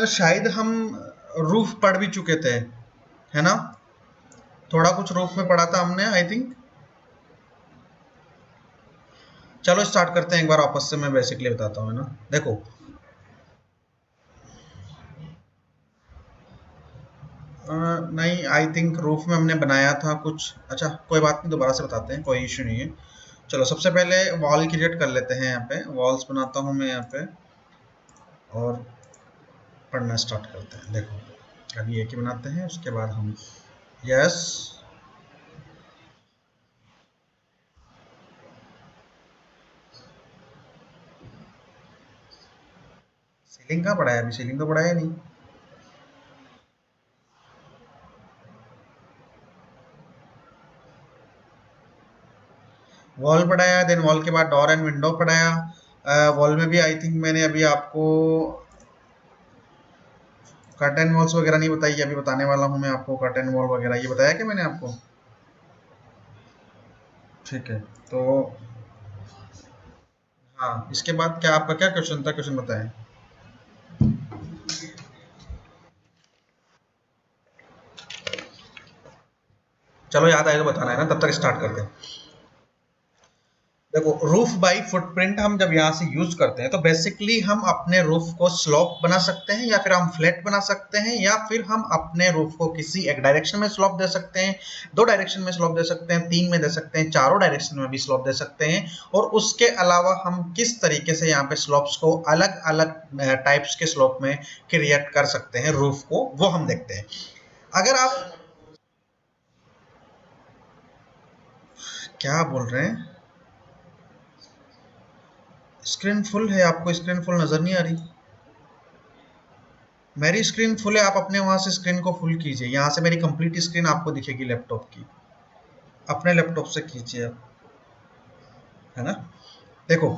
शायद हम रूफ पढ़ भी चुके थे, है ना? थोड़ा कुछ रूफ में पढ़ा था हमने, आई थिंक। चलो स्टार्ट करते हैं एक बार वापस से, मैं बेसिकली बताता हूँ, है ना? देखो, नहीं, आई थिंक रूफ में हमने बनाया था कुछ। अच्छा, कोई बात नहीं, दोबारा से बताते हैं, कोई इशू नहीं है। चलो सबसे पहले वॉल क्रिएट कर लेते हैं। यहाँ पे वॉल्स बनाता हूँ मैं यहाँ पे, और पढ़ना स्टार्ट करते हैं। देखो, अभी एक ही बनाते हैं, उसके बाद हम यस। सीलिंग कहाँ पढ़ा है? अभी सीलिंग तो पढ़ा है नहीं। वॉल पढ़ाया, देन वॉल के बाद डोर एंड विंडो पढ़ाया। वॉल में भी आई थिंक मैंने अभी आपको कर्टेन वॉल्स वगैरह नहीं बताई, अभी बताने वाला हूँ मैं आपको। कर्टेन वॉल वगैरह ये बताया कि मैंने आपको? ठीक है, तो हाँ, इसके बाद क्या आपका क्या क्वेश्चन था? क्वेश्चन बताएं। चलो याद आए तो बताना, है ना? तब तक स्टार्ट करते हैं। देखो, रूफ बाई फुटप्रिंट हम जब यहाँ से यूज करते हैं तो बेसिकली हम अपने रूफ को स्लोप बना सकते हैं, या फिर हम फ्लैट बना सकते हैं, या फिर हम अपने रूफ को किसी एक डायरेक्शन में स्लोप दे सकते हैं, दो डायरेक्शन में स्लोप दे सकते हैं, तीन में दे सकते हैं, चारों डायरेक्शन में भी स्लोप दे सकते हैं। और उसके अलावा हम किस तरीके से यहाँ पे स्लोप्स को अलग अलग टाइप्स के स्लोप में क्रिएट कर सकते हैं रूफ को, वो हम देखते हैं। अगर आप क्या बोल रहे हैं? स्क्रीन फुल है? आपको स्क्रीन फुल नजर नहीं आ रही? मेरी स्क्रीन फुल है, आप अपने वहां से स्क्रीन को फुल कीजिए। यहाँ से मेरी कंप्लीट स्क्रीन आपको दिखेगी लैपटॉप की। अपने लैपटॉप से कीजिए आप, है ना? देखो,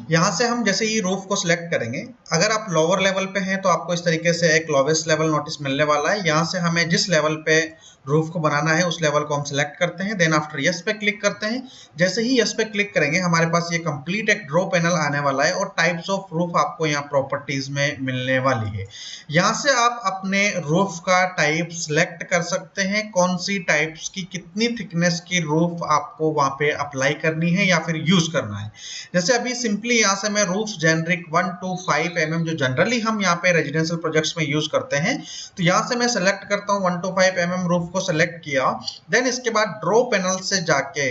यहाँ से हम जैसे ही रूफ को सिलेक्ट करेंगे, अगर आप लोअर लेवल पे हैं तो आपको इस तरीके से एक लोवेस्ट लेवल नोटिस मिलने वाला है। यहाँ से हमें जिस लेवल पे रूफ को बनाना है उस लेवल को हम सिलेक्ट करते हैं, देन आफ्टर यस पे क्लिक करते हैं। जैसे ही यस पे क्लिक करेंगे हमारे पास ये कंप्लीट एक ड्रॉ पैनल आने वाला है, और टाइप्स ऑफ रूफ आपको यहाँ प्रॉपर्टीज में मिलने वाली है। यहाँ से आप अपने रूफ का टाइप सिलेक्ट कर सकते हैं, कौन सी टाइप्स की कितनी थिकनेस की रूफ आपको वहां पे अप्लाई करनी है या फिर यूज करना है। जैसे अभी सिंपली यहाँ से मैं रूफ जेनरिक 125 mm जो जनरली हम यहाँ पे रेजिडेंशियल प्रोजेक्ट्स में यूज करते हैं, तो यहाँ से मैं सेलेक्ट करता हूँ 125 mm रूफ को सेलेक्ट किया। देन इसके बाद ड्रॉ पैनल से जाके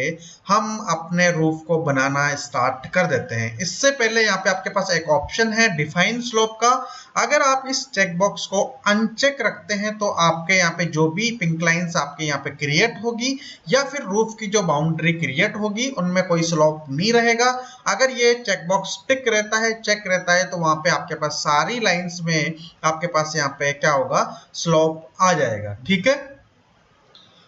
हम अपने रूफ को बनाना स्टार्ट कर देते हैं। इससे पहले यहाँ पे आपके पास एक ऑप्शन है डिफाइन स्लोप का। अगर आप इस चेकबॉक्स को अनचेक रखते हैं तो आपके यहाँ पे जो भी पिंक लाइंस आपके यहाँ पे क्रिएट होगी, या फिर रूफ की जो बाउंड्री क्रिएट होगी, उनमें कोई स्लोप नहीं रहेगा। अगर ये चेकबॉक्स टिक रहता है, चेक रहता है, तो वहां पे आपके पास सारी लाइंस में आपके पास यहाँ पे क्या होगा? स्लोप आ जाएगा। ठीक है?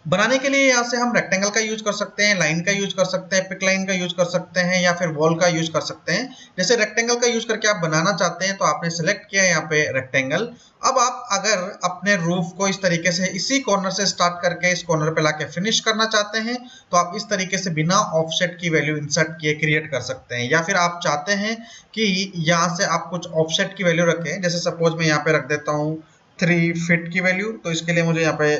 बनाने के लिए यहाँ से हम रेक्टेंगल का यूज कर सकते हैं, लाइन का यूज कर सकते हैं, पिक लाइन का यूज कर सकते हैं, या फिर वॉल का यूज कर सकते हैं। जैसे रेक्टेंगल का यूज करके आप बनाना चाहते हैं तो आपने सेलेक्ट किया यहाँ पे रेक्टेंगल। अब आप अगर अपने रूफ को इस तरीके से इसी कॉर्नर से स्टार्ट करके इस कॉर्नर पे लाके फिनिश करना चाहते हैं, तो आप इस तरीके से बिना ऑफसेट की वैल्यू इंसर्ट किए क्रिएट कर सकते हैं। या फिर आप चाहते हैं कि यहाँ से आप कुछ ऑफसेट की वैल्यू रखें, जैसे सपोज मैं यहाँ पे रख देता हूँ 3 फीट की वैल्यू, तो इसके लिए मुझे यहाँ पे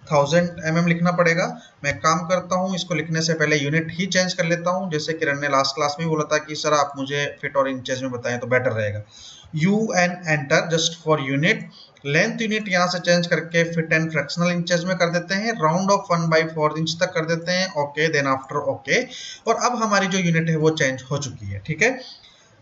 1000 mm लिखना पड़ेगा। मैं काम करता हूँ, इसको लिखने से पहले यूनिट ही चेंज कर लेता हूँ। जैसे किरण ने लास्ट क्लास में बोला था कि सर आप मुझे फीट और इंचेस में बताएं तो बेटर रहेगा। You an enter just for unit. Length unit यहाँ से चेंज करके फीट एंड फ्रैक्शनल इंचेस में कर देते हैं। राउंड ऑफ 1/4 इंच तक कर देते हैं। Okay, then after okay. और अब हमारी जो यूनिट है वो चेंज हो चुकी है। ठीक है?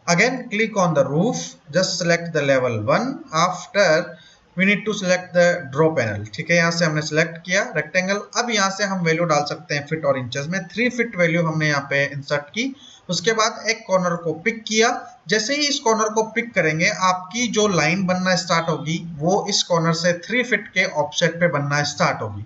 Again, click on the roof. Just select the level 1. After, we need to select the draw panel. ठीक है? यहाँ से हमने select किया रेक्टेंगल। अब यहाँ से हम वैल्यू डाल सकते हैं फीट और इंचेस में। 3 फीट वैल्यू हमने यहाँ पे इंसर्ट की। उसके बाद एक कॉर्नर को पिक किया। जैसे ही इस कॉर्नर को पिक करेंगे, आपकी जो लाइन बनना स्टार्ट होगी वो इस कॉर्नर से 3 फीट के ऑफसेट पे बनना स्टार्ट होगी।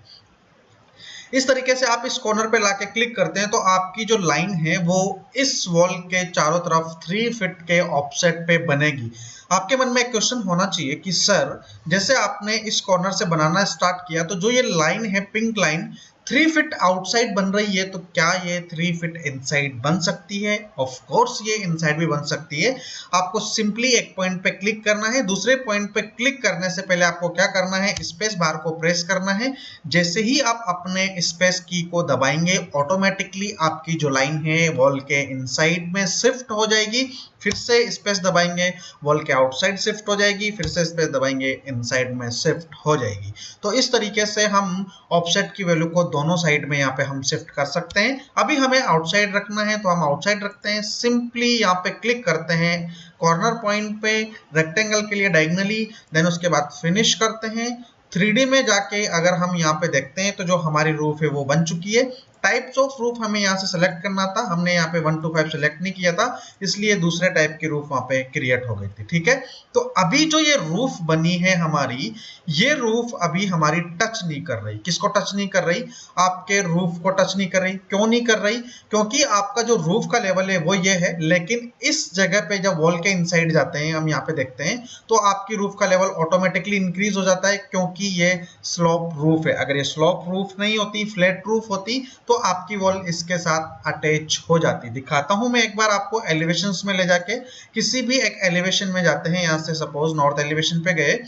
इस तरीके से आप इस कॉर्नर पे लाके क्लिक करते हैं तो आपकी जो लाइन है वो इस वॉल के चारों तरफ 3 फीट के ऑफसेट पे बनेगी। आपके मन में एक क्वेश्चन होना चाहिए कि सर, जैसे आपने इस कॉर्नर से बनाना स्टार्ट किया तो जो ये लाइन है पिंक लाइन, 3 फीट आउटसाइड बन रही है, तो क्या ये 3 फीट इनसाइड बन सकती है? ऑफ कोर्स ये इनसाइड भी बन सकती है। आपको सिंपली एक पॉइंट पे क्लिक करना है, दूसरे पॉइंट पे क्लिक करने से पहले आपको क्या करना है, स्पेस बार को प्रेस करना है। जैसे ही आप अपने स्पेस की को दबाएंगे, ऑटोमेटिकली आपकी जो लाइन है वॉल के इनसाइड में शिफ्ट हो जाएगी। फिर से स्पेस दबाएंगे, वॉल के आउटसाइड शिफ्ट हो जाएगी, फिर से स्पेस दबाएंगे, इनसाइड में शिफ्ट हो जाएगी। तो इस तरीके से हम ऑफसेट की वैल्यू को दोनों साइड में यहाँ पे हम शिफ्ट कर सकते हैं। अभी हमें आउटसाइड रखना है तो हम आउटसाइड रखते हैं, सिंपली यहाँ पे क्लिक करते हैं कॉर्नर पॉइंट पे रेक्टेंगल के लिए डायगनली, देन उसके बाद फिनिश करते हैं। 3D में जाके अगर हम यहाँ पे देखते हैं तो जो हमारी रूफ है वो बन चुकी है। टाइप्स ऑफ रूफ हमें यहाँ से सेलेक्ट करना था, हमने यहाँ पे 1 to 5 सेलेक्ट नहीं किया था, इसलिए दूसरे टाइप की रूफ वहां पे क्रिएट हो गई थी। ठीक है, तो अभी जो ये रूफ बनी है हमारी, ये रूफ अभी हमारी टच नहीं कर रही। किसको टच नहीं कर रही? आपके रूफ को टच नहीं कर रही। क्यों नहीं कर रही? क्योंकि आपका जो रूफ का लेवल है वो ये है, लेकिन इस जगह पे जब वॉल के इनसाइड जाते हैं, हम यहाँ पे देखते हैं, तो आपकी रूफ का लेवल ऑटोमेटिकली इंक्रीज हो जाता है, क्योंकि ये स्लोप रूफ है। अगर ये स्लोप रूफ नहीं होती, फ्लैट रूफ होती, तो आपकी वॉल इसके साथ अटैच हो जाती। दिखाता हूं मैं एक बार आपको एलिवेशंस में ले जाके। किसी भी एक एलिवेशन में जाते हैं, यहां से सपोज नॉर्थ एलिवेशन पे गए,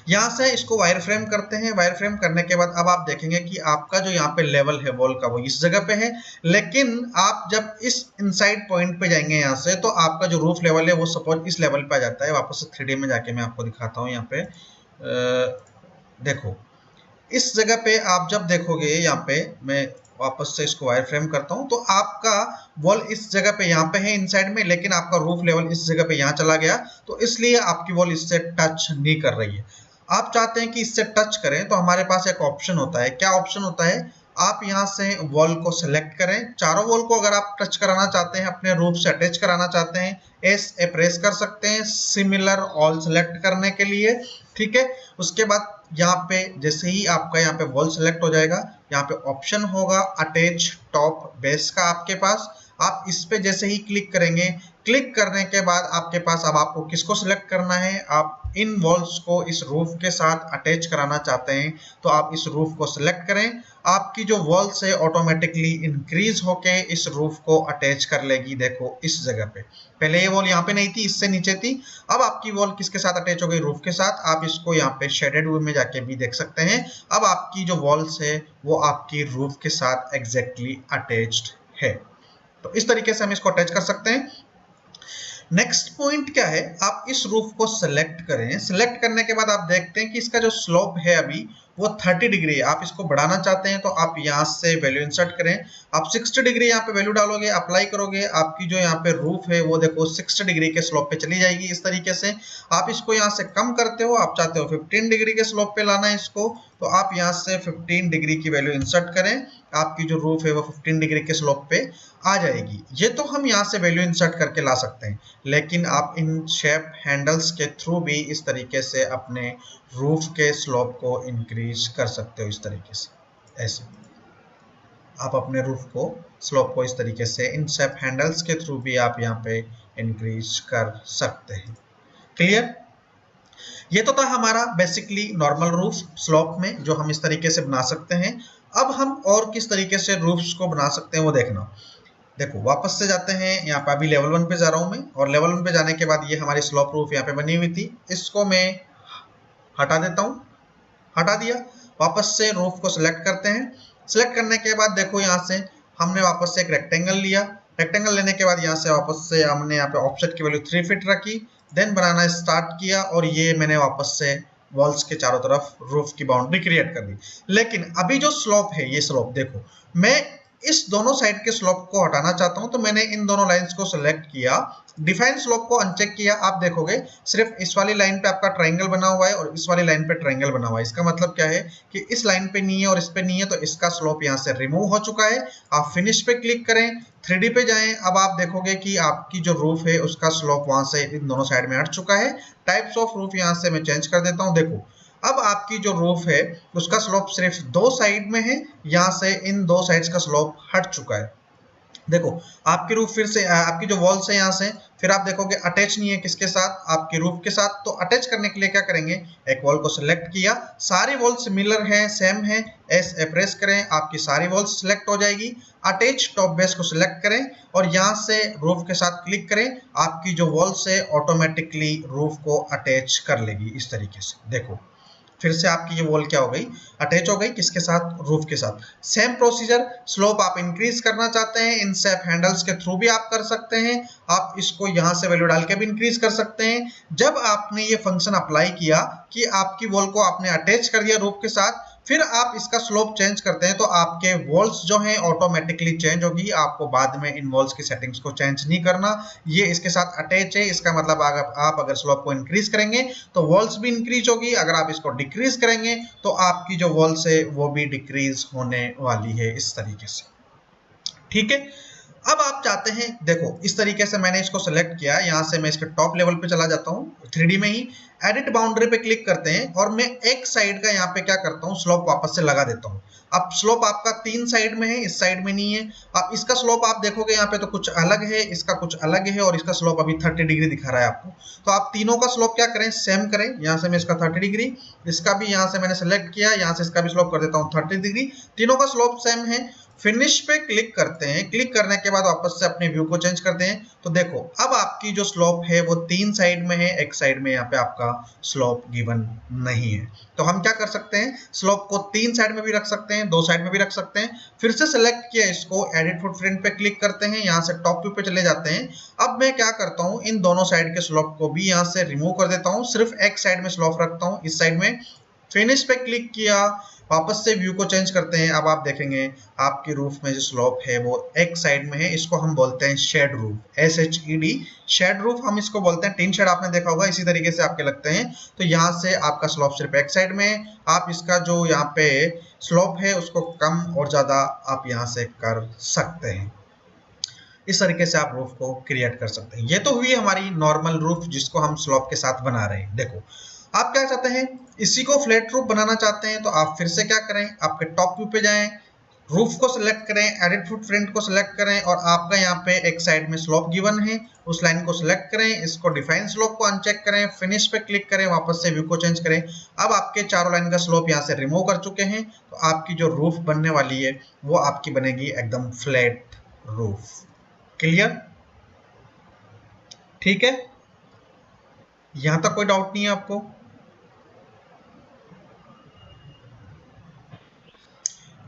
यहां से इसको वायर फ्रेम करते हैं। वायर फ्रेम करने के बाद अब आप देखेंगे कि आपका जो यहाँ पे लेवल है वॉल का वो इस जगह पे है, लेकिन आप जब इस इनसाइड पॉइंट पे जाएंगे यहाँ से, तो आपका जो रूफ लेवल है वो सपोज इस लेवल पे आ जाता है। वापस से 3D में जाके मैं आपको दिखाता हूँ। यहाँ पे देखो, इस जगह पे आप जब देखोगे, यहाँ पे मैं वापस से इसको वायर फ्रेम करता हूं, तो आपका वॉल इस जगह पे यहाँ पे है इनसाइड में, लेकिन आपका रूफ लेवल इस जगह पे यहाँ चला गया, तो इसलिए आपकी वॉल इससे टच नहीं कर रही है। आप चाहते हैं कि इससे टच करें, तो हमारे पास एक ऑप्शन होता है। क्या ऑप्शन होता है? आप यहाँ से वॉल को सिलेक्ट करें, चारों वॉल को अगर आप टच कराना चाहते हैं, अपने रूफ से अटैच कराना चाहते हैं, एस ए प्रेस कर सकते हैं सिमिलर ऑल सेलेक्ट करने के लिए। ठीक है, उसके बाद यहाँ पे जैसे ही आपका यहाँ पे वॉल सेलेक्ट हो जाएगा, यहाँ पे ऑप्शन होगा अटैच टॉप बेस का आपके पास। आप इस पे जैसे ही क्लिक करेंगे, क्लिक करने के बाद आपके पास अब आपको किसको सिलेक्ट करना है, आप इन वॉल्स को इस रूफ के साथ अटैच कराना चाहते हैं, तो आप इस रूफ को सिलेक्ट करें। आपकी जो वॉल्स है ऑटोमेटिकली इंक्रीज होके इस रूफ को अटैच कर लेगी। देखो इस जगह पे, पहले ये वॉल यहाँ पे नहीं थी, इससे नीचे थी, अब आपकी वॉल किसके साथ अटैच हो गई? रूफ के साथ। आप इसको यहाँ पे शेडेड व्यू में जाके भी देख सकते हैं। अब आपकी जो वॉल्स है वो आपकी रूफ के साथ एग्जैक्टली अटैच्ड है। तो इस तरीके से हम इसको अटैच कर सकते हैं। नेक्स्ट पॉइंट क्या है? आप इस रूफ को सिलेक्ट करें, सिलेक्ट करने के बाद आप देखते हैं कि इसका जो स्लोप है अभी वो 30 डिग्री है। आप इसको बढ़ाना चाहते हैं तो आप यहाँ से वैल्यू इंसर्ट करें। आप 60 डिग्री यहाँ पे वैल्यू डालोगे, अप्लाई करोगे, आपकी जो यहाँ पे रूफ है वो देखो 60 डिग्री के स्लोप पे चली जाएगी। इस तरीके से आप इसको यहाँ से कम करते हो, आप चाहते हो 15 डिग्री के स्लोप पे लाना है इसको, तो आप यहाँ से 15 डिग्री की वैल्यू इंसर्ट करें। आपकी जो रूफ है वो 15 डिग्री के स्लोप पे आ जाएगी। ये तो हम यहाँ से वैल्यू इंसर्ट करके ला सकते हैं, लेकिन आप इन शेप हैंडल्स के थ्रू भी इस तरीके से अपने रूफ के स्लोप को इंक्रीज कर सकते हो। इस तरीके से ऐसे आप अपने रूफ को स्लोप को इस तरीके से इन शेप हैंडल्स के थ्रू भी आप यहाँ पे इंक्रीज कर सकते हैं। क्लियर? ये तो था हमारा बेसिकली नॉर्मल रूफ स्लोप में, जो हम इस तरीके से बना सकते हैं। अब हम और किस तरीके से रूफ्स को बना सकते हैं वो देखना। देखो वापस से जाते हैं, यहाँ पे अभी लेवल 1 पे जा रहा हूँ मैं, और लेवल 1 पे जाने के बाद ये हमारी स्लोप रूफ यहाँ पे बनी हुई थी, इसको मैं हटा देता हूँ। हटा दिया। वापस से रूफ को सिलेक्ट करते हैं। सिलेक्ट करने के बाद देखो यहाँ से हमने वापस से एक रेक्टेंगल लिया। रेक्टेंगल लेने के बाद यहाँ से वापस से हमने यहाँ पे ऑफसेट की वैल्यू 3 फीट रखी, देन बनाना स्टार्ट किया, और ये मैंने वापस से वॉल्स के चारों तरफ रूफ की बाउंड्री क्रिएट कर दी। लेकिन अभी जो स्लोप है, ये स्लोप देखो, मैं इस दोनों साइड के स्लोप को हटाना चाहता हूं, तो मैंने इन दोनों लाइंस को सिलेक्ट किया, डिफाइन स्लोप को अनचेक किया। आप देखोगे सिर्फ इस वाली लाइन पे आपका ट्रायंगल बना हुआ है और इस वाली लाइन पे ट्रायंगल बना हुआ है। इसका मतलब क्या है कि इस लाइन पे नहीं है और इस पे नहीं है, तो इसका स्लोप यहाँ से रिमूव हो चुका है। आप फिनिश पे क्लिक करें, 3D पे जाएं, अब आप देखोगे कि आपकी जो रूफ है उसका स्लोप वहां से इन दोनों साइड में हट चुका है। टाइप्स ऑफ रूफ यहाँ से मैं चेंज कर देता हूँ। देखो अब आपकी जो रूफ है उसका स्लोप सिर्फ 2 साइड में है, यहाँ से इन 2 साइड्स का स्लोप हट चुका है। देखो आपकी रूफ फिर से आपकी जो वॉल्स है यहाँ से फिर आप देखोगे अटैच नहीं है किसके साथ, आपकी रूफ के साथ। तो अटैच करने के लिए क्या करेंगे, एक वॉल को सिलेक्ट किया, सारी वॉल सिमिलर है, सेम है, एस प्रेस करें, आपकी सारी वॉल्स सिलेक्ट हो जाएगी। अटैच टॉप बेस को सिलेक्ट करें और यहाँ से रूफ के साथ क्लिक करें, आपकी जो वॉल्स है ऑटोमेटिकली रूफ को अटैच कर लेगी इस तरीके से। देखो फिर से आपकी ये वॉल क्या हो गई, अटैच हो गई, किसके साथ, रूफ के साथ। सेम प्रोसीजर, स्लोप आप इंक्रीज करना चाहते हैं, इन सेप हैंडल्स के थ्रू भी आप कर सकते हैं, आप इसको यहां से वैल्यू डाल के भी इंक्रीज कर सकते हैं। जब आपने ये फंक्शन अप्लाई किया कि आपकी वॉल को आपने अटैच कर दिया रूफ के साथ, फिर आप इसका स्लोप चेंज करते हैं तो आपके वॉल्स जो हैं ऑटोमेटिकली चेंज होगी, आपको बाद में इन वॉल्स की सेटिंग्स को चेंज नहीं करना। ये इसके साथ अटैच है, इसका मतलब आप अगर स्लोप को इंक्रीज करेंगे तो वॉल्स भी इंक्रीज होगी, अगर आप इसको डिक्रीज करेंगे तो आपकी जो वॉल्स है वो भी डिक्रीज होने वाली है इस तरीके से। ठीक है, अब आप चाहते हैं, देखो इस तरीके से मैंने इसको सेलेक्ट किया, यहां से मैं इसके टॉप लेवल पे चला जाता हूं 3D में ही, एडिट बाउंड्री पे क्लिक करते हैं और मैं एक साइड का यहाँ पे क्या करता हूँ, स्लोप वापस से लगा देता हूँ। अब स्लोप आपका 3 साइड में है, इस साइड में नहीं है। अब इसका स्लोप आप देखोगे यहाँ पे तो कुछ अलग है, इसका कुछ अलग है और इसका स्लोप अभी 30 डिग्री दिखा रहा है आपको। तो आप तीनों का स्लोप क्या करें, सेम करें। यहाँ से मैं इसका 30 डिग्री, इसका भी यहाँ से मैंने सेलेक्ट किया, यहाँ से इसका भी स्लोप कर देता हूँ 30 डिग्री, तीनों का स्लोप सेम है। फिनिश पे क्लिक करते हैं, क्लिक करने के बाद वापस से अपने व्यू को चेंज करते हैं। तो देखो अब आपकी जो स्लोप है वो 3 साइड में है, एक साइड में यहाँ पे आपका स्लोप गिवन नहीं है। तो हम क्या कर सकते हैं, स्लोप को 3 साइड में भी रख सकते हैं, 2 साइड में भी रख सकते हैं। फिर से सिलेक्ट किया इसको, एडिट फुटप्रिंट पे क्लिक करते हैं, यहाँ से टॉप व्यू पे चले जाते हैं। अब मैं क्या करता हूँ, इन दोनों साइड के स्लोप को भी यहाँ से रिमूव कर देता हूँ, सिर्फ एक साइड में स्लोप रखता हूँ, इस साइड में। फिनिश पे क्लिक किया, वापस से व्यू को चेंज करते हैं। अब आप देखेंगे आपकी रूफ में जो स्लोप है वो एक साइड में है, इसको हम बोलते हैं shed roof, SHED, shed roof हम इसको बोलते हैं। टिन शेड आपने देखा होगा, इसी तरीके से आपके लगते हैं। तो यहाँ से आपका स्लोप सिर्फ एक साइड में है, आप इसका जो यहाँ पे स्लोप है उसको कम और ज्यादा आप यहाँ से कर सकते हैं। इस तरीके से आप रूफ को क्रिएट कर सकते हैं। ये तो हुई हमारी नॉर्मल रूफ जिसको हम स्लोप के साथ बना रहे हैं। देखो आप क्या चाहते हैं, इसी को फ्लैट रूफ बनाना चाहते हैं तो आप फिर से क्या करें, आपके टॉप व्यू पे जाएं, रूफ को सिलेक्ट करें, एडिट फुटप्रिंट को सिलेक्ट करें और आपका यहाँ पे एक साइड में स्लोप गिवन है, उस लाइन को सिलेक्ट करें, इसको डिफाइन स्लोप को अनचेक करें, फिनिश पे क्लिक करें, वापस से व्यू को चेंज करें। अब आपके चारों लाइन का स्लोप यहाँ से रिमूव कर चुके हैं, तो आपकी जो रूफ बनने वाली है वो आपकी बनेगी एकदम फ्लैट रूफ। क्लियर, ठीक है, यहां तक कोई डाउट नहीं है आपको?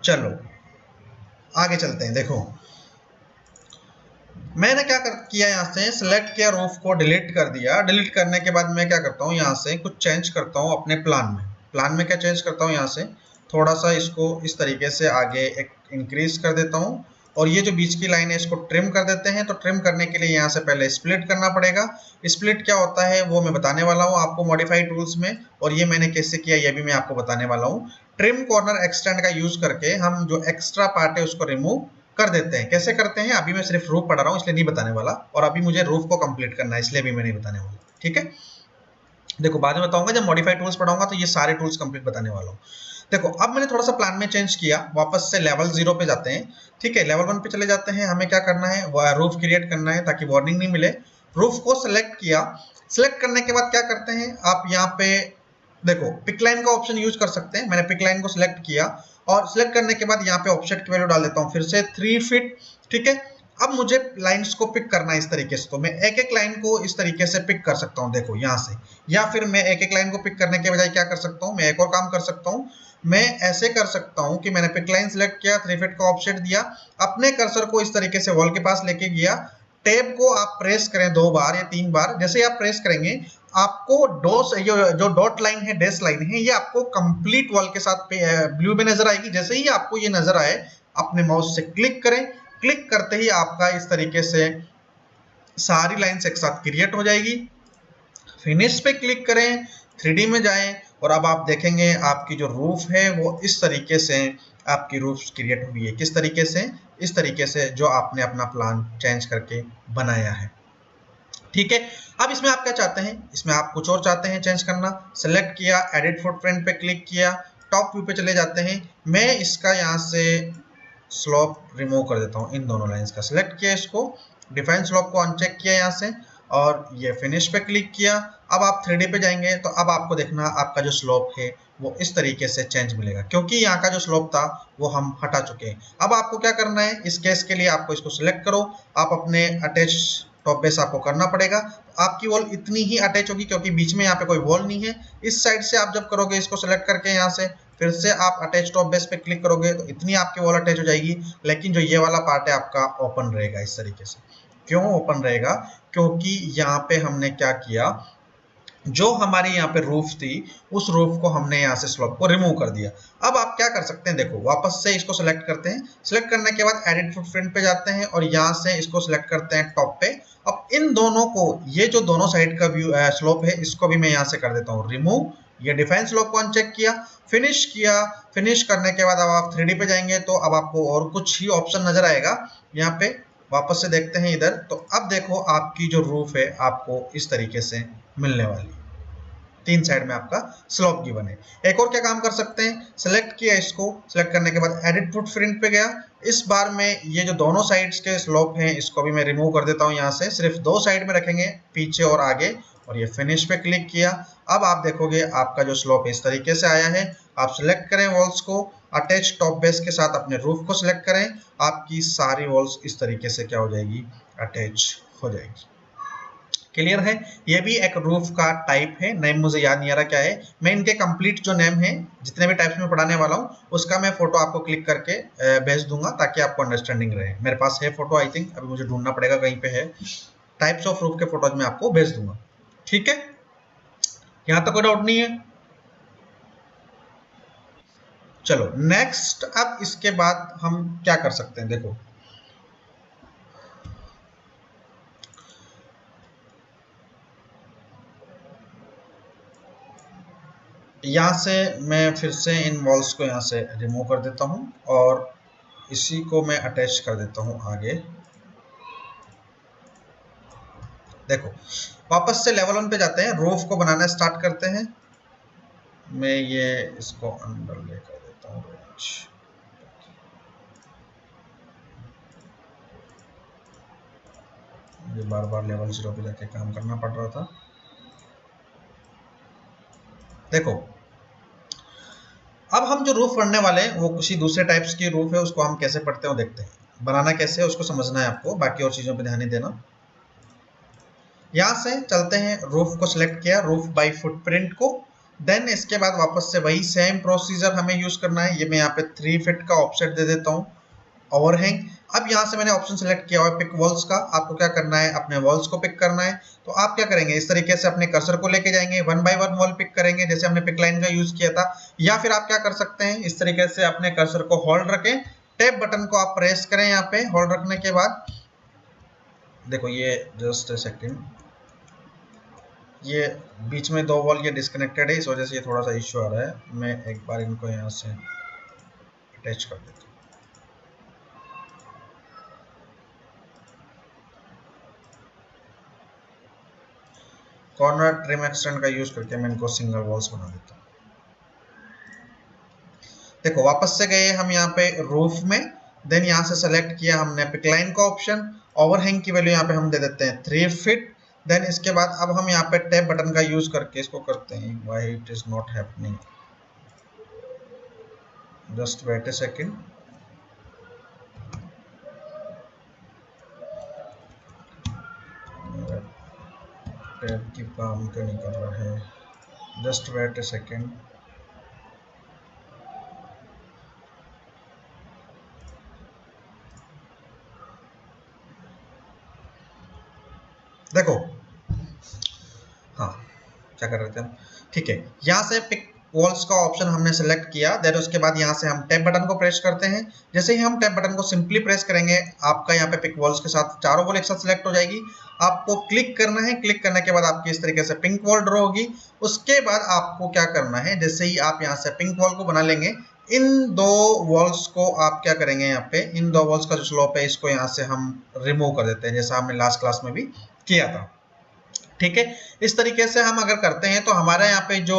चलो आगे चलते हैं। देखो मैंने क्या किया, यहाँ से सिलेक्ट किया, रूफ को डिलीट कर दिया। डिलीट करने के बाद मैं क्या करता हूँ, यहाँ से कुछ चेंज करता हूँ अपने प्लान में। प्लान में क्या चेंज करता हूँ, यहाँ से थोड़ा सा इसको इस तरीके से आगे एक इंक्रीज कर देता हूँ और ये जो बीच की लाइन है इसको ट्रिम कर देते हैं। तो ट्रिम करने के लिए यहाँ से पहले स्प्लिट करना पड़ेगा। स्प्लिट क्या होता है वो मैं बताने वाला हूँ आपको मॉडिफाई टूल्स में, और ये मैंने कैसे किया ये भी मैं आपको बताने वाला हूँ। ट्रिम कॉर्नर एक्सटेंड का यूज करके हम जो एक्स्ट्रा पार्ट है उसको रिमूव कर देते हैं। कैसे करते हैं, अभी मैं सिर्फ रूफ पढ़ा रहा हूँ इसलिए नहीं बताने वाला, और अभी मुझे रूफ को कंप्लीट करना है इसलिए भी मैं नहीं बताने वाला। ठीक है, देखो बाद में बताऊंगा, जब मॉडिफाई टूल्स पढ़ाऊंगा तो ये सारे टूल्स कंप्लीट बताने वाला हूँ। देखो अब मैंने थोड़ा सा प्लान में चेंज किया, वापस से लेवल 0 पे जाते हैं। ठीक है, लेवल 1 पे चले जाते हैं। हमें क्या करना है, रूफ क्रिएट करना है ताकि वार्निंग नहीं मिले। रूफ को सिलेक्ट किया, सिलेक्ट करने के बाद क्या करते हैं, आप यहाँ पे देखो पिक लाइन का ऑप्शन यूज कर सकते हैं। मैंने पिक लाइन को सिलेक्ट किया और सिलेक्ट करने के बाद यहाँ पे ऑफसेट की वैल्यू डाल देता हूँ फिर से 3 फीट। ठीक है, अब मुझे लाइंस को पिक करना है इस तरीके से, तो मैं एक एक लाइन को इस तरीके से पिक कर सकता हूँ, देखो यहाँ से। या फिर मैं एक एक लाइन को पिक करने के बजाय क्या कर सकता हूँ, मैं एक और काम कर सकता हूँ। मैं ऐसे कर सकता हूँ कि मैंने पिक लाइन सिलेक्ट किया, 3 फीट का ऑफसेट दिया, अपने कर्सर को इस तरीके से वॉल के पास लेके गया। टैब को आप प्रेस करें 2 बार या 3 बार, जैसे ही आप प्रेस करेंगे आपको जो डॉट लाइन है, डैश लाइन है, ये आपको कंप्लीट वॉल के साथ ब्लू में नजर आएगी। जैसे ही आपको ये नजर आए अपने माउस से क्लिक करें, क्लिक करते ही आपका इस तरीके से सारी लाइंस एक साथ क्रिएट हो जाएगी। फिनिश पे क्लिक करें, 3D में जाएं और अब आप देखेंगे आपकी जो रूफ है वो इस तरीके से आपकी रूफ क्रिएट हुई है। किस तरीके से, इस तरीके से जो आपने अपना प्लान चेंज करके बनाया है। ठीक है, अब इसमें आप क्या चाहते हैं, इसमें आप कुछ और चाहते हैं चेंज करना। सेलेक्ट किया, एडिट फुटप्रिंट पे क्लिक किया, टॉप व्यू पे चले जाते हैं। मैं इसका यहाँ से स्लोप रिमूव कर देता हूँ इन दोनों लाइंस का। सिलेक्ट किया इसको, डिफाइन स्लोप को अनचेक किया यहाँ से और ये फिनिश पे क्लिक किया। अब आप 3D पे जाएंगे तो अब आपको देखना आपका जो स्लोप है वो इस तरीके से चेंज मिलेगा, क्योंकि यहाँ का जो स्लोप था वो हम हटा चुके हैं। अब आपको क्या करना है, इस केस के लिए आपको इसको सिलेक्ट करो, आप अपने अटैच टॉप बेस आपको करना पड़ेगा। आपकी वॉल इतनी ही अटैच होगी क्योंकि बीच में यहाँ पे कोई वॉल नहीं है। इस साइड से आप जब करोगे इसको सिलेक्ट करके यहाँ से फिर से आप अटैच टॉप बेस पे क्लिक करोगे तो इतनी आपकी वॉल अटैच हो जाएगी, लेकिन जो ये वाला पार्ट है आपका ओपन रहेगा इस तरीके से। क्यों ओपन रहेगा? क्योंकि यहाँ पे हमने क्या किया, जो हमारी यहाँ पे रूफ थी उस रूफ को हमने यहाँ से स्लोप को रिमूव कर दिया। अब आप क्या कर सकते हैं, देखो वापस से इसको सिलेक्ट करते हैं, सिलेक्ट करने के बाद एडिट फुटप्रिंट पे जाते हैं और यहाँ से इसको सिलेक्ट करते हैं टॉप पे। अब इन दोनों को, ये जो दोनों साइड का व्यू स्लोप है इसको भी मैं यहाँ से कर देता हूँ रिमूव। ये डिफाइन स्लोप को अनचेक किया, फिनिश किया। फिनिश करने के बाद अब आप 3D पे जाएंगे तो अब आपको और कुछ ही ऑप्शन नजर आएगा। यहाँ पे वापस से देखते हैं इधर, तो अब देखो आपकी जो रूफ है आपको इस तरीके से मिलने वाली है। 3 साइड में आपका स्लोप गिवन है। एक और क्या काम कर सकते हैं, सिलेक्ट किया इसको, सिलेक्ट करने के बाद एडिट फुटप्रिंट पे गया। इस बार में ये जो दोनों साइड्स के स्लोप हैं इसको भी मैं रिमूव कर देता हूं यहाँ से, सिर्फ 2 साइड में रखेंगे, पीछे और आगे, और ये फिनिश पे क्लिक किया। अब आप देखोगे आपका जो स्लोप इस तरीके से आया है। आप सिलेक्ट करें वॉल्स को, अटैच टॉप बेस के साथ अपने रूफ को सिलेक्ट करें, आपकी सारी वॉल्स इस तरीके से क्या हो जाएगी, अटैच हो जाएगी। क्लियर है? ये भी एक रूफ का टाइप है, नेम मुझे याद नहीं आ रहा क्या है। मैं इनके कंप्लीट जो नेम है जितने भी टाइप्स में पढ़ाने वाला हूँ उसका मैं फोटो आपको क्लिक करके भेज दूंगा ताकि आपको अंडरस्टैंडिंग रहे। मेरे पास है फोटो, आई थिंक अभी मुझे ढूंढना पड़ेगा कहीं पे है। टाइप्स ऑफ रूफ के फोटोज मैं आपको भेज दूंगा। ठीक है, यहाँ तक कोई डाउट नहीं है? चलो नेक्स्ट, अब इसके बाद हम क्या कर सकते हैं, देखो यहाँ से मैं फिर से इन वॉल्स को यहाँ से रिमूव कर देता हूँ और इसी को मैं अटैच कर देता हूँ आगे। देखो वापस से लेवल 1 पे जाते हैं, रूफ को बनाना स्टार्ट करते हैं। मैं ये इसको अंडर ले कर देता हूँ, ये बार बार लेवल 0 पे जाके काम करना पड़ रहा था। देखो अब हम जो रूफ पढ़ने वाले हैं वो किसी दूसरे टाइप्स की रूफ है, उसको हम कैसे पढ़ते हैं देखते हैं। बनाना कैसे है उसको समझना है आपको, बाकी और चीजों पे ध्यान नहीं देना। यहाँ से चलते हैं, रूफ को सिलेक्ट किया, रूफ बाय फुटप्रिंट को, देन इसके बाद वापस से वही सेम प्रोसीजर हमें यूज करना है। ये मैं यहाँ पे 3 फीट का ऑफसेट दे देता हूँ, ओवरहैंग। अब यहाँ से मैंने ऑप्शन सेलेक्ट किया हुआ है पिक वॉल्स का, आपको क्या करना है, अपने वॉल्स को पिक करना है। तो आप क्या करेंगे, इस तरीके से अपने कर्सर को लेके जाएंगे, 1 बाय 1 वॉल पिक करेंगे जैसे हमने पिक लाइन का यूज किया था। या फिर आप क्या कर सकते हैं, इस तरीके से अपने कर्सर को होल्ड रखें, टैब बटन को आप प्रेस करें, यहाँ पे होल्ड रखने के बाद देखो ये जस्ट अ सेकेंड, ये बीच में 2 वॉल ये डिस्कनेक्टेड है, इस वजह से ये थोड़ा सा इश्यू आ रहा है। मैं एक बार इनको यहाँ से अटैच कर देता हूँ। कॉर्नर ट्रिम एक्सटेंड का यूज करके मैं इनको सिंगल वॉल्स बना देता हूँ। देखो वापस से गए हम यहाँ पे रूफ में, देन यहाँ से सेलेक्ट किया हमने पिकलाइन का ऑप्शन, ओवरहैंग की वैल्यू यहाँ पे हम दे देते हैं 3 फीट। देन इसके बाद अब हम यहाँ पे टैब बटन का यूज करके इसको करते हैं, why it is not happening, just wait a second. Tab की काम क्यों नहीं कर रहा है, जस्ट वेट अ सेकंड। देखो हाँ क्या कर रहे थे हम, ठीक है, यहाँ से पिक वॉल्स का ऑप्शन हमने सेलेक्ट किया, देन उसके बाद यहाँ से हम टैब बटन को प्रेस करते हैं। जैसे ही हम टैब बटन को सिंपली प्रेस करेंगे आपका यहाँ पे पिक वॉल्स के साथ चारों वॉल एक साथ सिलेक्ट हो जाएगी। आपको क्लिक करना है, क्लिक करने के बाद आपकी इस तरीके से पिंक वॉल ड्रॉ होगी। उसके बाद आपको क्या करना है, जैसे ही आप यहाँ से पिंक वॉल को बना लेंगे, इन 2 वॉल्स को आप क्या करेंगे, यहाँ पे इन 2 वॉल्स का जो स्लोप है इसको यहाँ से हम रिमूव कर देते हैं, जैसा हमने लास्ट क्लास में भी किया था। ठीक है। इस तरीके से हम अगर करते हैं तो हमारे यहाँ पे जो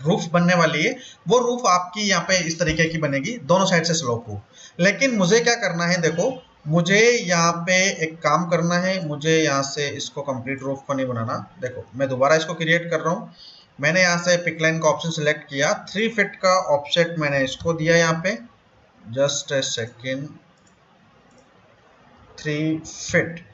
रूफ बनने वाली है वो रूफ आपकी यहाँ पे इस तरीके की बनेगी, दोनों साइड से स्लोप हो। लेकिन मुझे क्या करना है, देखो मुझे यहाँ पे एक काम करना है, मुझे यहाँ से इसको कंप्लीट रूफ को नहीं बनाना। देखो मैं दोबारा इसको क्रिएट कर रहा हूँ। मैंने यहाँ से पिक लाइन का ऑप्शन सिलेक्ट किया, 3 फीट का ऑफसेट मैंने इसको दिया यहाँ पे, जस्ट ए सेकेंड, 3 फीट,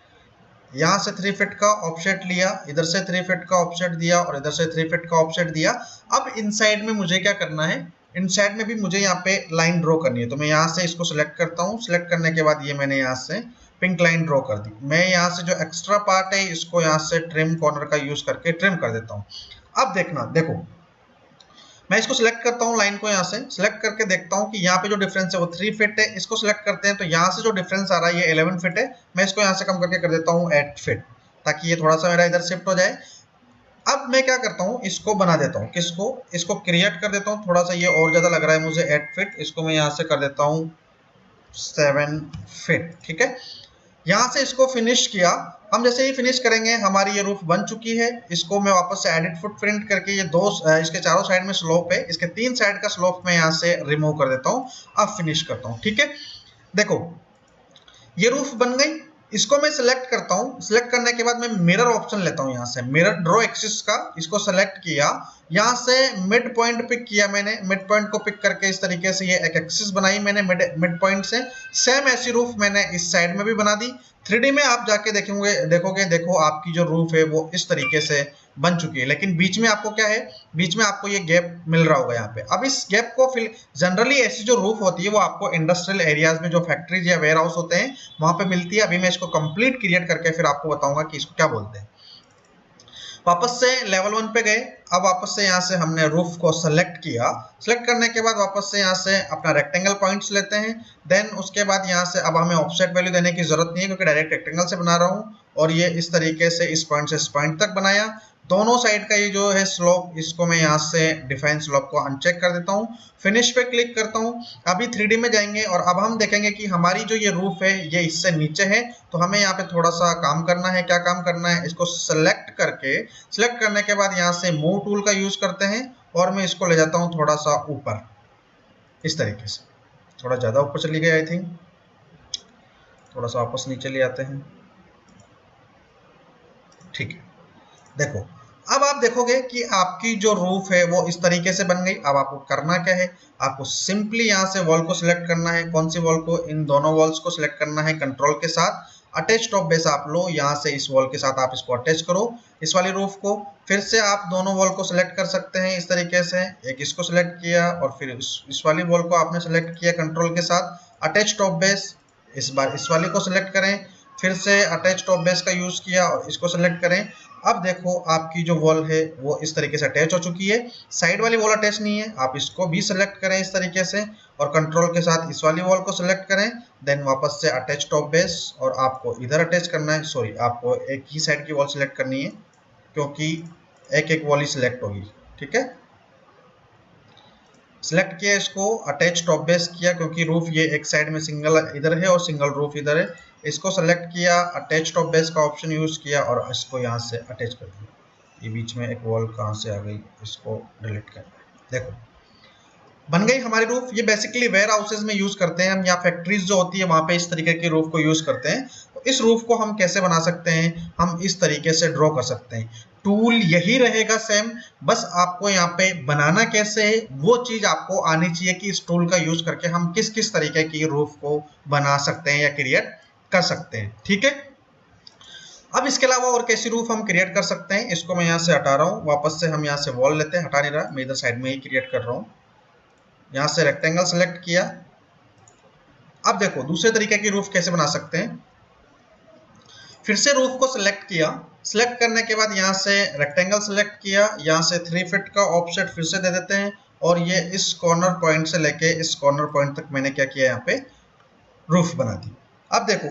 यहाँ से 3 फीट का ऑफसेट लिया, इधर से 3 फीट का ऑफसेट दिया और इधर से 3 फीट का ऑफसेट दिया। अब इनसाइड में मुझे क्या करना है, इनसाइड में भी मुझे यहाँ पे लाइन ड्रॉ करनी है। तो मैं यहाँ से इसको सिलेक्ट करता हूँ, सिलेक्ट करने के बाद ये मैंने यहाँ से पिंक लाइन ड्रॉ कर दी। मैं यहाँ से जो एक्स्ट्रा पार्ट है इसको यहाँ से ट्रिम कॉर्नर का यूज करके ट्रिम कर देता हूँ। अब देखना, देखो मैं इसको सिलेक्ट करता हूँ, लाइन को यहाँ से सिलेक्ट करके देखता हूँ कि यहाँ पे जो डिफरेंस है वो 3 फीट है। इसको सिलेक्ट करते हैं तो यहाँ से जो डिफरेंस आ रहा है ये 11 फीट है। मैं इसको यहाँ से कम करके कर देता हूँ 8 फीट, ताकि ये थोड़ा सा मेरा इधर शिफ्ट हो जाए। अब मैं क्या करता हूँ, इसको बना देता हूँ, किसको, इसको क्रिएट कर देता हूँ। थोड़ा सा ये और ज्यादा लग रहा है मुझे 8 फीट, इसको मैं यहाँ से कर देता हूँ 7 फीट। ठीक है, यहाँ से इसको फिनिश किया। हम जैसे ही फिनिश करेंगे हमारी ये रूफ बन चुकी है। इसको मैं वापस से एडिट फुटप्रिंट करके ये इसके चारों साइड में स्लोप है, इसके 3 साइड का स्लोप मैं यहाँ से रिमूव कर देता हूँ। अब फिनिश करता हूँ। ठीक है, देखो ये रूफ बन गई। इसको मैं सिलेक्ट करता हूँ, सिलेक्ट करने के बाद मैं मिरर ऑप्शन लेता हूँ, यहाँ से मिरर ड्रॉ एक्सिस का, इसको सेलेक्ट किया, यहाँ से मिड पॉइंट पिक किया मैंने। मिड पॉइंट को पिक करके इस तरीके से ये एक एक्सिस बनाई मैंने मिड पॉइंट से। सेम ऐसी रूफ मैंने इस साइड में भी बना दी। 3D में आप जाके देखोगे, देखो आपकी जो रूफ है वो इस तरीके से बन चुकी है। लेकिन बीच में आपको क्या है, बीच में आपको ये गैप मिल रहा होगा यहाँ पे। अब इस गैप को फिल, जनरली ऐसी जो रूफ होती है वो आपको इंडस्ट्रियल एरियाज में जो फैक्ट्रीज या वेयर हाउस होते हैं वहां पे मिलती है। अभी मैं इसको कंप्लीट क्रिएट करके फिर आपको बताऊंगा कि इसको क्या बोलते हैं। वापस से लेवल 1 पे गए। अब वापस से यहाँ से हमने रूफ को सेलेक्ट किया, सेलेक्ट करने के बाद वापस से यहाँ से अपना रेक्टेंगल पॉइंट्स लेते हैं। देन उसके बाद यहाँ से अब हमें ऑफसेट वैल्यू देने की जरूरत नहीं है, क्योंकि डायरेक्ट रेक्टेंगल से बना रहा हूँ। और ये इस तरीके से इस पॉइंट से इस पॉइंट तक बनाया। दोनों साइड का ये जो है स्लोप, इसको मैं यहाँ से डिफाइन स्लोप को अनचेक कर देता हूँ। फिनिश पे क्लिक करता हूँ। अभी 3D में जाएंगे और अब हम देखेंगे कि हमारी जो ये रूफ है ये इससे नीचे है। तो हमें यहाँ पे थोड़ा सा काम करना है। क्या काम करना है, इसको सेलेक्ट करके, सेलेक्ट करने के बाद यहाँ से मूव टूल का यूज करते हैं और मैं इसको ले जाता हूँ थोड़ा सा ऊपर, इस तरीके से। थोड़ा ज्यादा ऊपर चली गई आई थिंक, थोड़ा सा वापस नीचे ले आते हैं। ठीक है, देखो अब आप देखोगे कि आपकी जो रूफ है वो इस तरीके से बन गई। अब आपको करना क्या है, आपको सिंपली यहाँ से वॉल को सिलेक्ट करना है। कौन सी वॉल को, इन दोनों वॉल्स को सिलेक्ट करना है कंट्रोल के साथ। अटैच टॉप बेस आप लो, यहाँ से इस वॉल के साथ आप इसको अटैच करो, इस वाली रूफ को। फिर से आप दोनों वॉल को सिलेक्ट कर सकते हैं इस तरीके से। एक इसको सिलेक्ट किया और फिर इस वाली वॉल को आपने सिलेक्ट किया कंट्रोल के साथ, अटैच टॉप बेस। इस बार इस वाले को सिलेक्ट करें, फिर से अटैच टॉप बेस का यूज किया और इसको सिलेक्ट करें। अब देखो आपकी जो वॉल है वो इस तरीके से अटैच हो चुकी है। साइड वाली वॉल अटैच नहीं है, आप इसको भी सिलेक्ट करें इस तरीके से और कंट्रोल के साथ इस वाली वॉल को सिलेक्ट करें। देन वापस से अटैच टॉप बेस और आपको इधर अटैच करना है। सॉरी, आपको एक ही साइड की वॉल सिलेक्ट करनी है, क्योंकि एक एक वॉल ही सिलेक्ट होगी। ठीक है, सिलेक्ट किया, इसको अटैच टॉप बेस किया, क्योंकि रूफ ये एक साइड में सिंगल इधर है और सिंगल रूफ इधर है। इसको सेलेक्ट किया, अटैच टॉप बेस का ऑप्शन यूज किया और इसको यहाँ से अटैच कर दिया। ये बीच में एक वॉल कहाँ से आ गई, इसको डिलीट करना है। देखो बन गई हमारी रूफ। ये बेसिकली वेयर हाउसेज में यूज करते हैं हम, या फैक्ट्रीज जो होती है वहां पे इस तरीके की रूफ को यूज करते हैं। तो इस रूफ को हम कैसे बना सकते हैं, हम इस तरीके से ड्रॉ कर सकते हैं। टूल यही रहेगा सेम, बस आपको यहाँ पे बनाना कैसे है वो चीज आपको आनी चाहिए कि इस टूल का यूज करके हम किस किस तरीके की रूफ को बना सकते हैं या क्रिएट कर सकते हैं। ठीक है, अब इसके अलावा और कैसी रूफ हम क्रिएट कर सकते हैं, इसको मैं यहाँ से हटा रहा हूँ। वापस से हम यहाँ से वॉल लेते हैं, हटा नहीं रहा, मैं इधर साइड में ही क्रिएट कर रहा हूँ। यहाँ से रेक्टेंगल सेलेक्ट किया। अब देखो दूसरे तरीके की रूफ कैसे बना सकते हैं। फिर से रूफ को सिलेक्ट किया, सिलेक्ट करने के बाद यहाँ से रेक्टेंगल सेलेक्ट किया, यहाँ से 3 फीट का ऑफसेट फिर से दे देते हैं और ये इस कॉर्नर पॉइंट से लेके इस कॉर्नर पॉइंट तक मैंने क्या किया, यहाँ पे रूफ बना दी। अब देखो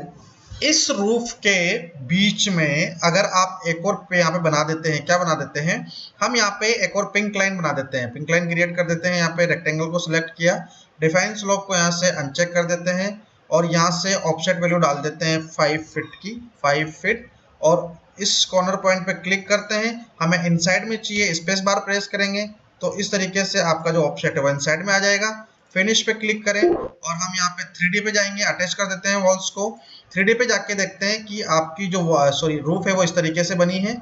इस रूफ के बीच में अगर आप एक और पे यहाँ पे बना देते हैं, क्या बना देते हैं हम यहाँ पे एक और पिंक लाइन बना देते हैं, पिंक लाइन क्रिएट कर देते हैं। यहाँ पे रेक्टेंगल को सिलेक्ट किया, डिफाइन स्लोप को यहाँ से अनचेक कर देते हैं और यहाँ से ऑफसेट वैल्यू डाल देते हैं 5 फीट की, 5 फीट। और इस कॉर्नर पॉइंट पे क्लिक करते हैं, हमें इनसाइड में चाहिए स्पेस बार प्रेस करेंगे तो इस तरीके से आपका जो ऑब्जेक्ट है वो इनसाइड में आ जाएगा। फिनिश पे क्लिक करें और हम यहाँ पे 3D पे जाएंगे, अटैच कर देते हैं वॉल्स को। 3D पे जाके देखते हैं कि आपकी जो रूफ है वो इस तरीके से बनी है।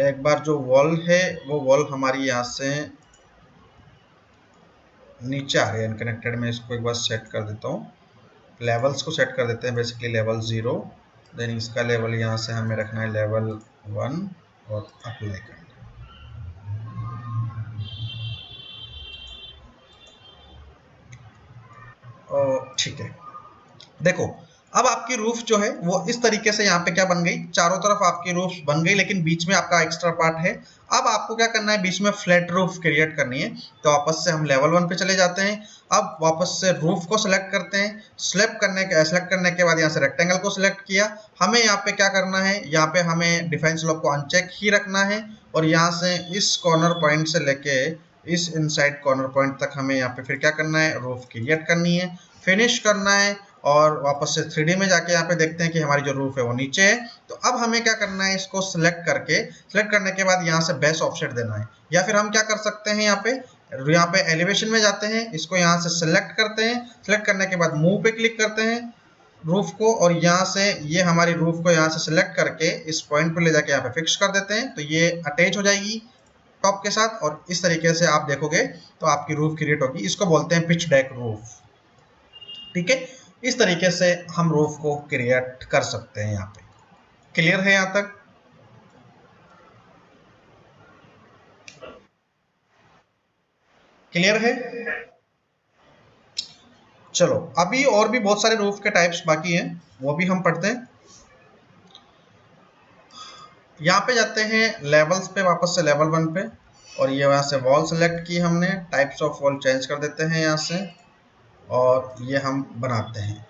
एक बार जो वॉल है वो वॉल हमारी यहाँ से नीचे आ रही है अनकनेक्टेड में, इसको एक बार सेट कर देता हूँ। लेवल्स को सेट कर देते हैं, बेसिकली लेवल 0, देन इसका लेवल यहाँ से हमें रखना है लेवल 1 और अप्लाई करना है। ठीक है, देखो अब आपकी रूफ जो है वो इस तरीके से यहाँ पे क्या बन गई, चारों तरफ आपकी रूफ बन गई लेकिन बीच में आपका एक्स्ट्रा पार्ट है। अब आपको क्या करना है, बीच में फ्लैट रूफ क्रिएट करनी है। तो वापस से हम लेवल 1 पे चले जाते हैं। अब वापस से रूफ को सिलेक्ट करते हैं। सेलेक्ट करने के बाद यहाँ से रेक्टेंगल को सिलेक्ट किया। हमें यहाँ पे क्या करना है, यहाँ पे हमें डिफाइन स्लोप को अनचेक ही रखना है और यहाँ से इस कॉर्नर पॉइंट से लेके इस इनसाइड कॉर्नर पॉइंट तक हमें यहाँ पे फिर क्या करना है, रूफ क्रिएट करनी है, फिनिश करना है और वापस से 3D में जाके यहाँ पे देखते हैं कि हमारी जो रूफ है वो नीचे है। तो अब हमें क्या करना है, इसको सिलेक्ट करने के बाद यहाँ से बेस ऑफसेट देना है। या फिर हम क्या कर सकते हैं, यहाँ पे एलिवेशन में जाते हैं, इसको यहाँ से सिलेक्ट करते हैं। सिलेक्ट करने के बाद मूव पे क्लिक करते हैं रूफ को और यहाँ से ये हमारी रूफ को यहाँ से सिलेक्ट करके इस पॉइंट पर ले जाके यहाँ पे फिक्स कर देते हैं। तो ये अटैच हो जाएगी टॉप के साथ और इस तरीके से आप देखोगे तो आपकी रूफ क्रिएट होगी। इसको बोलते हैं पिच डेक रूफ। ठीक है, इस तरीके से हम रूफ को क्रिएट कर सकते हैं। यहाँ पे क्लियर है? यहाँ तक क्लियर है? चलो अभी और भी बहुत सारे रूफ के टाइप्स बाकी हैं, वो भी हम पढ़ते हैं। यहाँ पे जाते हैं लेवल्स पे, वापस से लेवल 1 पे और ये यहाँ से वॉल सेलेक्ट की हमने, टाइप्स ऑफ वॉल चेंज कर देते हैं यहाँ से और ये हम बनाते हैं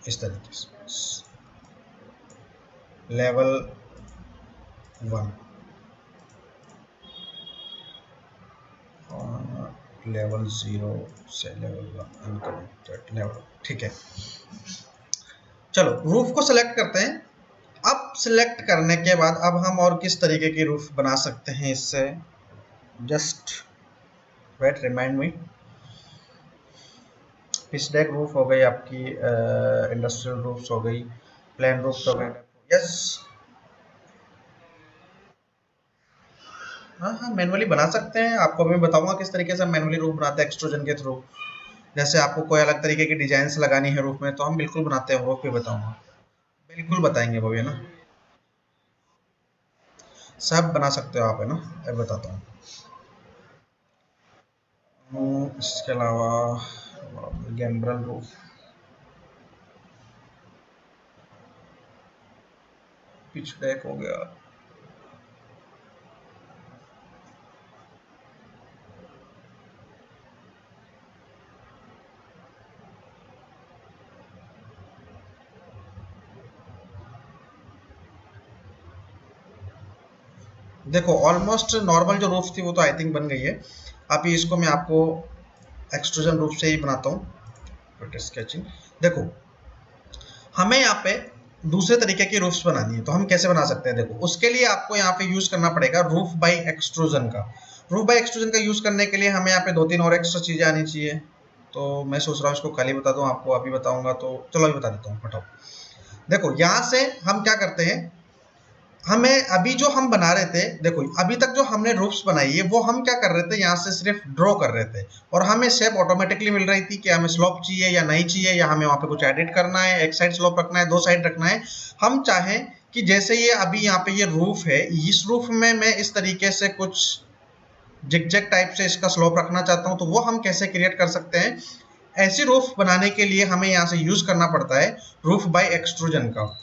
इस तरीके से लेवल 1 और लेवल 0 से लेवल 1 अनकनेक्टेड लेवल। ठीक है, चलो रूफ को सिलेक्ट करते हैं। अब सिलेक्ट करने के बाद अब हम और किस तरीके की रूफ बना सकते हैं इससे, just wait, remind me. Pitch deck roof हो गई आपकी, इंडस्ट्रियल रूफ्स हो गई, प्लेन रूफ्स हो गए। यस, हाँ हाँ मैनुअली बना सकते हैं। आपको मैं बताऊंगा किस तरीके से मैनुअली रूफ बनाते हैं एक्सट्रूजन के थ्रू। जैसे आपको कोई अलग तरीके की डिजाइन लगानी है रूफ में तो हम बिल्कुल बनाते हैं, रूफ भी बताऊंगा, बिल्कुल बताएंगे वो भी, है ना। सब बना सकते हो आप, है ना, अब बताता हूँ। इसके अलावा गैम्ब्रल रूफ, पिच डेक हो गया। देखो ऑलमोस्ट नॉर्मल जो रूफ थी वो तो आई थिंक बन गई है। अभी इसको मैं आपको एक्सट्रूजन रूफ से ही बनाता हूँ, स्केचिंग। देखो हमें यहाँ पे दूसरे तरीके की रूफ्स बनानी है तो हम कैसे बना सकते हैं, देखो उसके लिए आपको यहाँ पे यूज करना पड़ेगा रूफ बाय एक्सट्रूजन का। रूफ बाय एक्सट्रूजन का यूज करने के लिए हमें यहाँ पे 2-3 और एक्स्ट्रा चीजें आनी चाहिए। तो मैं सोच रहा हूँ इसको कल ही बता दूँ आपको, अभी बताऊंगा तो चलो अभी बता देता हूँ, हटाओ। देखो यहाँ से हम क्या करते हैं, हमें अभी जो हम बना रहे थे, देखो अभी तक जो हमने रूफ्स बनाई है वो हम क्या कर रहे थे, यहाँ से सिर्फ ड्रॉ कर रहे थे और हमें शेप ऑटोमेटिकली मिल रही थी कि हमें स्लोप चाहिए या नहीं चाहिए, या हमें वहाँ पे कुछ एडिट करना है, एक साइड स्लोप रखना है, 2 साइड रखना है। हम चाहें कि जैसे ये अभी यहाँ पे ये रूफ है, इस रूफ में मैं इस तरीके से कुछ जिगजैग टाइप से इसका स्लोप रखना चाहता हूँ, तो वो हम कैसे क्रिएट कर सकते हैं। ऐसी रूफ बनाने के लिए हमें यहाँ से यूज करना पड़ता है रूफ बाय एक्सट्रूजन का।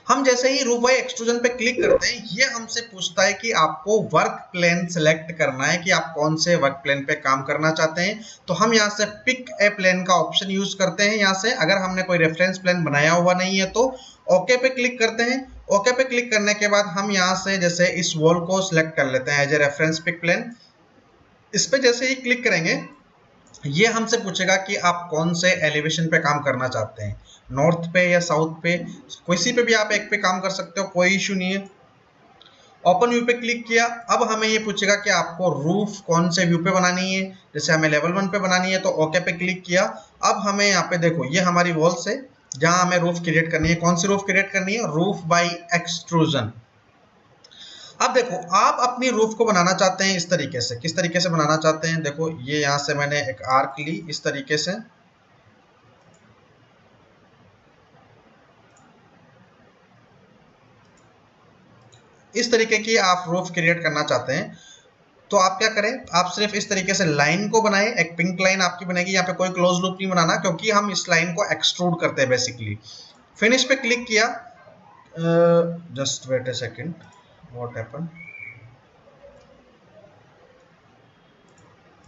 हम जैसे ही रूफ बाय एक्सट्रूजन पे क्लिक करते हैं, ये हमसे पूछता है कि आपको वर्क प्लेन सेलेक्ट करना है कि आप कौन से वर्क प्लेन पे काम करना चाहते हैं। तो हम यहाँ से पिक ए प्लेन का ऑप्शन यूज करते हैं। यहाँ से अगर हमने कोई रेफरेंस प्लेन बनाया हुआ नहीं है तो ओके पे क्लिक करते हैं। ओके पे क्लिक करने के बाद हम यहाँ से जैसे इस वॉल को सिलेक्ट कर लेते हैं as a reference pick plane. इस पे जैसे ही क्लिक करेंगे ये हमसे पूछेगा कि आप कौन से एलिवेशन पे काम करना चाहते हैं, नॉर्थ पे या साउथ पे, किसी पे भी आप एक पे काम कर सकते हो, कोई इशू नहीं है। ओपन व्यू पे क्लिक किया, अब हमें ये पूछेगा कि आपको रूफ कौन से व्यू पे बनानी है, जैसे हमें लेवल 1 पे बनानी है तो ओके पे क्लिक किया। अब हमें यहाँ पे देखो ये हमारी वॉल्स है जहां हमें रूफ क्रिएट करनी है। कौन सी रूफ क्रिएट करनी है? Roof by extrusion. अब देखो आप अपनी रूफ को बनाना चाहते हैं इस तरीके से, किस तरीके से बनाना चाहते हैं? देखो ये यहां से मैंने एक आर्क ली इस तरीके से, इस तरीके की आप रूफ क्रिएट करना चाहते हैं तो आप क्या करें, आप सिर्फ इस तरीके से लाइन को बनाएं, एक पिंक लाइन आपकी बनेगी। यहाँ पे कोई क्लोज लूप नहीं बनाना क्योंकि हम इस लाइन को एक्सट्रूड करते हैं बेसिकली। फिनिश पे क्लिक किया, just wait a second, what happen,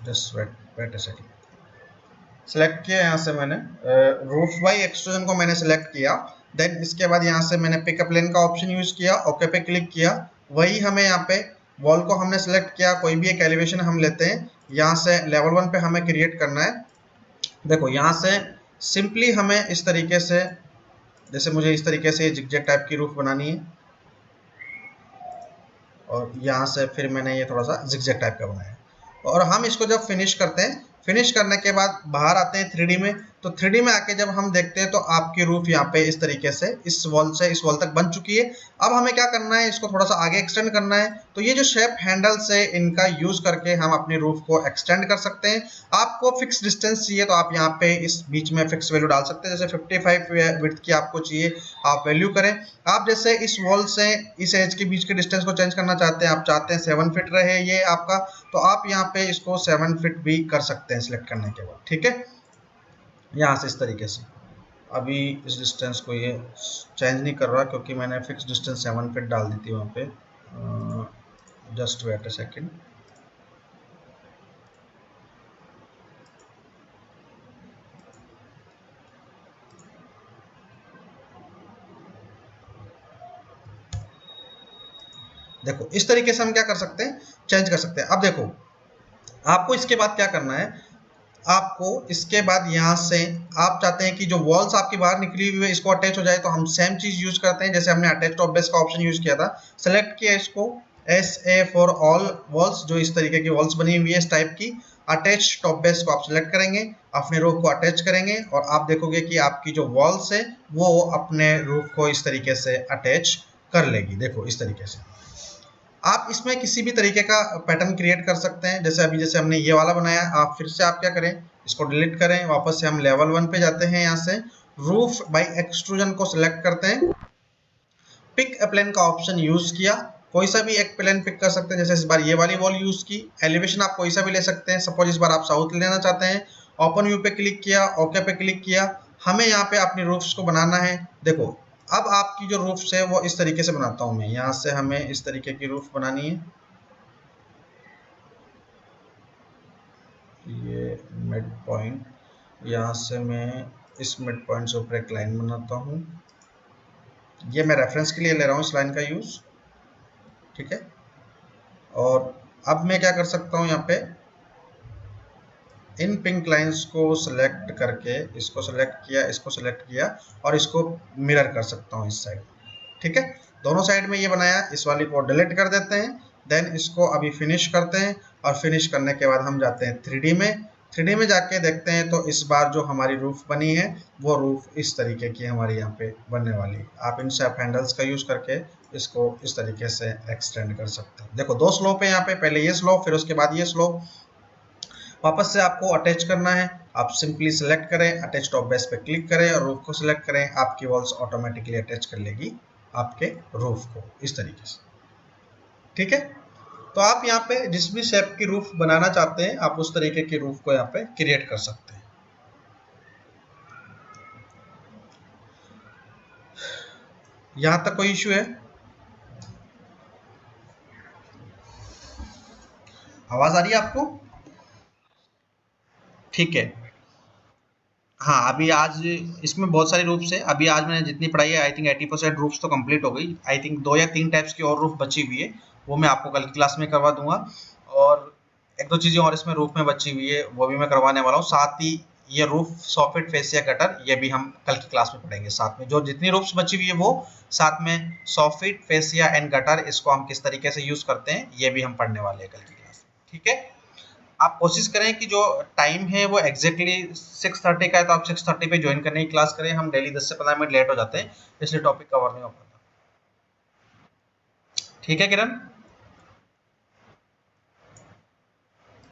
just wait a second. Select किया यहाँ से मैंने रूफ बाई एक्सट्रूजन को मैंने सेलेक्ट किया। देन इसके बाद यहाँ से मैंने पिकअप लेन का ऑप्शन यूज किया, ओके पे क्लिक किया। वही हमें यहाँ पे वॉल को हमने सेलेक्ट किया, कोई भी एक एलिवेशन हम लेते हैं, यहाँ से लेवल 1 पे हमें क्रिएट करना है। देखो यहाँ से सिंपली हमें इस तरीके से, जैसे मुझे इस तरीके से जिगजैग टाइप की रूफ बनानी है और यहाँ से फिर मैंने ये थोड़ा सा जिगजैग टाइप का बनाया। और हम इसको जब फिनिश करते हैं, फिनिश करने के बाद बाहर आते हैं 3D में, तो 3D में आके जब हम देखते हैं तो आपकी रूफ यहाँ पे इस तरीके से इस वॉल से इस वॉल तक बन चुकी है। अब हमें क्या करना है, इसको थोड़ा सा आगे एक्सटेंड करना है। तो ये जो शेप हैंडल्स है इनका यूज करके हम अपनी रूफ को एक्सटेंड कर सकते हैं। आपको फिक्स डिस्टेंस चाहिए तो आप यहाँ पे इस बीच में फिक्स वैल्यू डाल सकते हैं, जैसे 55 विड्थ की आपको चाहिए आप वैल्यू करें। आप जैसे इस वॉल से इस एज के बीच के डिस्टेंस को चेंज करना चाहते हैं, आप चाहते हैं 7 फीट रहे ये आपका, तो आप यहाँ पे इसको 7 फीट भी कर सकते हैं सिलेक्ट करने के बाद। ठीक है, यहाँ से इस तरीके से अभी इस डिस्टेंस को ये चेंज नहीं कर रहा क्योंकि मैंने फिक्स डिस्टेंस 7 फीट डाल दी थी वहाँ पे। Just wait a second. देखो इस तरीके से हम क्या कर सकते हैं, चेंज कर सकते हैं। अब देखो आपको इसके बाद क्या करना है, आपको इसके बाद यहाँ से आप चाहते हैं कि जो वॉल्स आपकी बाहर निकली हुई है इसको अटैच हो जाए, तो हम सेम चीज यूज करते हैं जैसे हमने अटैच टॉप बेस का ऑप्शन यूज किया था। सेलेक्ट किया इसको, SA फॉर ऑल वॉल्स, जो इस तरीके की वॉल्स बनी हुई है इस टाइप की, अटैच टॉप बेस को आप सिलेक्ट करेंगे, अपने रूफ को अटैच करेंगे और आप देखोगे कि आपकी जो वॉल्स है वो अपने रूफ को इस तरीके से अटैच कर लेगी। देखो इस तरीके से आप इसमें किसी भी तरीके का पैटर्न क्रिएट कर सकते हैं। जैसे अभी जैसे हमने ये वाला बनाया, आप फिर से आप क्या करें, इसको डिलीट करें, वापस से हम लेवल 1 पे जाते हैं, यहाँ से रूफ बाय एक्सट्रूजन को सिलेक्ट करते हैं, पिक अ प्लेन का ऑप्शन यूज किया, कोई सा भी एक प्लेन पिक कर सकते हैं। जैसे इस बार ये वाली वॉल यूज की, एलिवेशन आप कोई सा भी ले सकते हैं, सपोज इस बार आप साउथ लेना चाहते हैं। ओपन व्यू पे क्लिक किया, ओके पे क्लिक किया, हमें यहाँ पे अपनी रूफ्स को बनाना है। देखो अब आपकी जो रूफ्स है वो इस तरीके से बनाता हूँ मैं, यहाँ से हमें इस तरीके की रूफ बनानी है। ये मिड पॉइंट, यहाँ से मैं इस मिड पॉइंट से ऊपर एक लाइन बनाता हूँ, ये मैं रेफरेंस के लिए ले रहा हूँ इस लाइन का यूज। ठीक है, और अब मैं क्या कर सकता हूँ, यहाँ पे इन पिंक लाइंस को सिलेक्ट करके इसको सिलेक्ट किया, इसको सिलेक्ट किया और इसको मिरर कर सकता हूँ इस साइड। ठीक है, दोनों साइड में ये बनाया, इस वाली को डिलीट कर देते हैं। देन इसको अभी फिनिश करते हैं और फिनिश करने के बाद हम जाते हैं 3D में। 3D में जाके देखते हैं तो इस बार जो हमारी रूफ बनी है वो रूफ इस तरीके की हमारी यहाँ पे बनने वाली है। आप इन शेप हैंडल्स का यूज करके इसको इस तरीके से एक्सटेंड कर सकते हैं। देखो दो स्लोप है यहाँ पे, पहले ये स्लोप फिर उसके बाद ये स्लोप। वापस से आपको अटैच करना है, आप सिंपली सेलेक्ट करें, अटैच टॉप बेस पे क्लिक करें और रूफ को सिलेक्ट करें, आपकी वॉल्स ऑटोमेटिकली अटैच कर लेगी आपके रूफ को इस तरीके से। ठीक है, तो आप यहाँ पे जिस भी शेप की रूफ बनाना चाहते हैं आप उस तरीके की रूफ को यहाँ पे क्रिएट कर सकते हैं। यहाँ तक कोई इश्यू है? आवाज आ रही है आपको? ठीक है, हाँ अभी आज इसमें बहुत सारी रूफ्स है। अभी आज मैंने जितनी पढ़ाई है आई थिंक 80% रूफ्स तो कंप्लीट हो गई। आई थिंक 2 या 3 टाइप्स की और रूफ बची हुई है, वो मैं आपको कल की क्लास में करवा दूंगा। और एक दो चीजें और इसमें रूफ में बची हुई है, वो भी मैं करवाने वाला हूँ। साथ ही ये रूफ सॉफिट फेसिया कटर, ये भी हम कल की क्लास में पढ़ेंगे साथ में। जो जितनी रूफ्स बची हुई है वो साथ में सॉफिट फेसिया एंड गटर, इसको हम किस तरीके से यूज करते हैं ये भी हम पढ़ने वाले हैं कल की क्लास में। ठीक है, आप कोशिश करें कि जो टाइम है वो एग्जैक्टली 6:30 का है, तो आप 6:30 पे ज्वाइन करने की क्लास करें। हम डेली 10 से 15 मिनट लेट हो जाते हैं, इसलिए टॉपिक कवर नहीं हो पाता। ठीक है किरण?